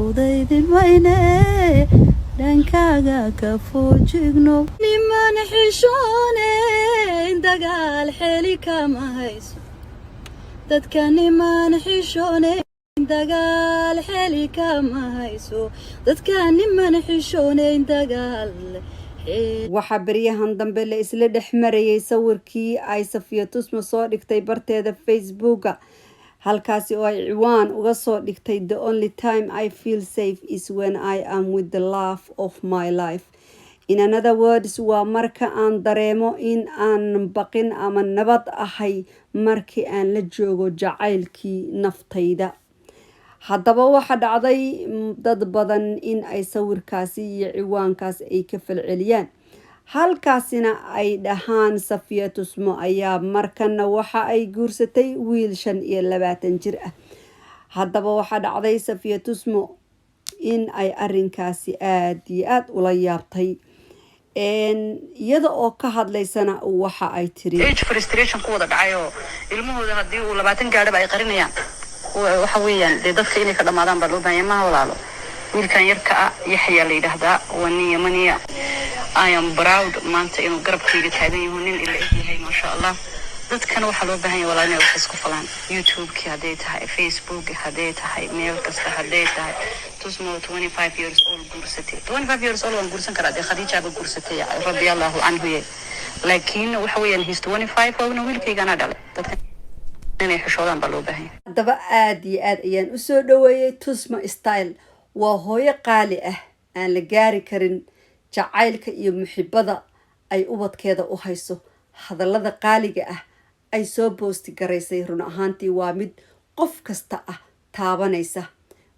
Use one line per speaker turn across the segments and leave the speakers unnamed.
udaydin wayne dhankaaga ka foojigno niman xishoone dagaal xeli kama hayso dadka niman xishoone dagaal xeli kama hayso dadka niman xishoone dagaal waxa bariyahan dambe la isla dhexmarayay sawirkii ay Safiya Tusmo soo dhigtay barteeda Facebook halkaasi oo ay ciwaan uga soo dhigtay the only time I feel safe is when I am with the love of my life. In another words, waa marka aan dareemo in aan baqin ama nabad ahay markii aan la joogo jacaylkii naftayda. haddaba waxa dhacday dad badan in ay sawirkaasi iyo ciwaankaas ay ka falceliyaan halkaasina ay dhahaan Safiya Tusmo ayaa markana waxa ay guursatay wiil 25 jir ah. haddaba waxa dhacday Safiya Tusmo in ay arinkaasi aad iyo aad ula yaabtay iyada oo ka hadlaysana waxa ay tiri
frustration ku wada dhacayo ilmahooda hadii uu 20 gaadhaba ay qarinayaan waxa weeyaan dadka inay ka dhamaadaan baa loo baahan yahay walaalo wiilkan yarka ah Yaxya la yiraahdaa waniya maniya I am proud maanta inuu garabkayga taagan yahay nin ila yahay ma sha Allah dadkan waxa loo baahan yahay walaalo inay wax isku falaan YouTube-ki haday tahay Facebook haday tahay meel kasta haday tahay Tusmo 25 years old guursatay 25 years old waan guursan karaa Khadija ba guursatay radiyallahu anhu laakiin waxa weeyaan he's 25 oo wiilkaygana dhalay dadka inay xishoodan baa loo baahan yahay
haddaba aad iyo aad ayaan u soo dhaweeyay Tusmo style waa hooyo qaali ah aan la gaari karin jacaylka iyo muhibbada ay ubadkeeda u hayso hadallada qaaliga ah ay soo boosti garaysay run ahaantii waa mid qof kasta ah taabanaysa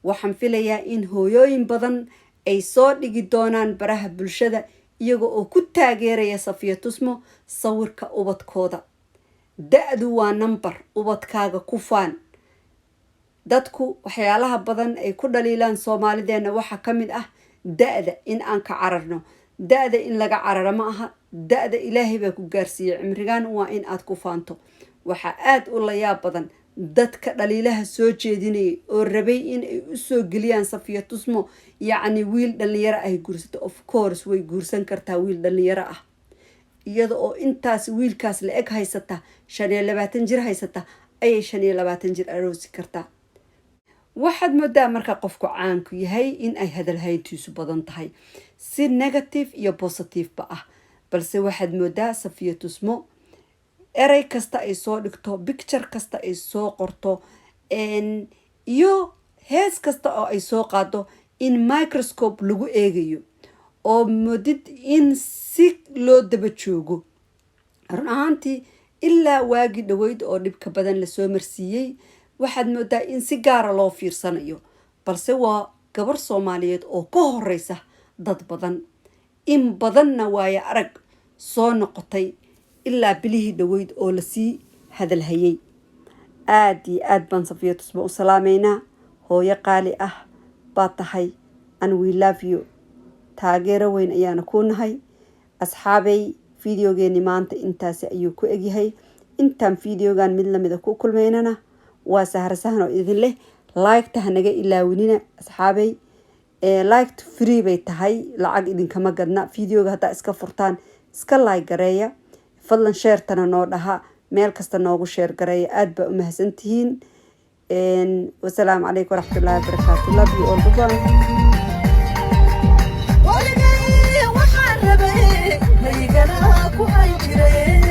waxaan filayaa in hooyooyin badan ay soo dhigi doonaan baraha bulshada iyaga oo ku taageeraya Safiya Tusmo sawirka ubadkooda da'du waa number ubadkaaga ku faan dadku waxyaalaha badan ay ku dhaliilaan Soomaalideena waxa kamid ah da'da in aan ka cararno da'da in laga cararo ma aha da'da Ilaahay baa ku gaarsiiyay cimrigan waa in aad ku faanto waxa aad u la yaab badan dadka dhaliilaha soo jeedinay oo rabay in ay u soo galiyaan Safiya Tusmo yacni wiil dhalinyaro ay guursato of course way guursan kartaa wiil dhalinyaro ah iyada oo intaas wiilkaas la eg haysata 25 jir haysata ay 25 jir aroosi kartaa waxaad moodaa marka qofku caan ku yahay in ay hadal haytiisu badan tahay si negative iyo positive ba ah balse waxaad moodaa Safiya Tusmo eray kasta ay soo dhigto picture kasta ay soo qorto iyo hees kasta oo ay soo qaado in microscope lagu eegayo oo moodid in si loo daba joogo run ahaantii ilaa waagi dhaweyd oo dhibka badan la soo marsiiyay waxaad moodaa in si gaar loo fiirsanayo balse waa gabar Soomaaliyeed oo ka horeysa dad badan in badanna waaya arag soo noqotay ilaa bilihii dhaweyd oo la sii hadal hayay aad iyo aad baan Safiya Tusmo u salaameynaa hooyo qaali ah baa tahay and we love you taageero weyn ayaana ku nahay asxaabay fiidiyogeeni maanta intaas ayuu ku egyahay intaan fiidiyogan mid lamid ah ku kulmeynana waa saharsahan oo idin leh like ta hanaga ilaawinina asxaabay like free bay tahay lacag idin kama gadna fiidiyoga hada iska furtaan iska like gareeya fadlan share tana noo dhaha meel kasta noogu share gareeya aad ba u mahadsantihiin wassalaamu calaykum waraxmatullaahi wabarakaatuh love you all bye waxaan rabay haygana ku hay jiray